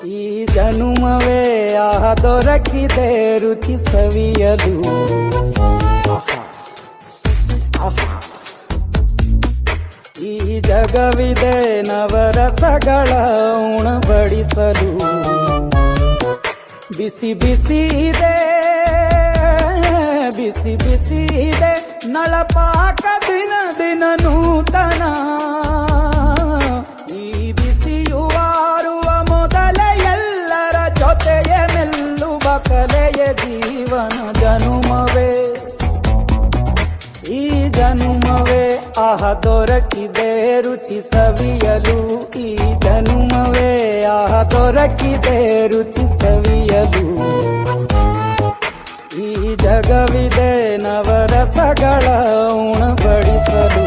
ಈ ಜನುಮವೇ ದೊರಕಿದೆ ರುಚಿ ಸವಿಯಲು. ಈ ಜಗವಿದೆ ನವರಸಗಳ ಉಣಬಡಿಸಲು. ಬಿಸಿ ಬಿಸಿ ಇದೆ, ಬಿಸಿ ಬಿಸಿ ಇದೆ ನಳಪಾಕ ದಿನ ದಿನ ನೂತನ. ಈ ಬಿಸಿಯುವಾರುವ ಮೊದಲೇ ಎಲ್ಲರ ಜೊತೆಯೇ ಮೆಲ್ಲುವ ಕಲೆಯ ಜೀವನ ಜನುಮವೇ. ಈ ಜನುಮವೇ ದೊರಕಿದೆ ರುಚಿ ಸವಿಯಲು. ಈ ಜನುಮವೇ ದೊರಕಿದೆ ರುಚಿ ಸವಿಯಲು. ಈ ಜಗವಿದೆ ನವರಸಗಳ ಉಣಬಡಿಸಲು.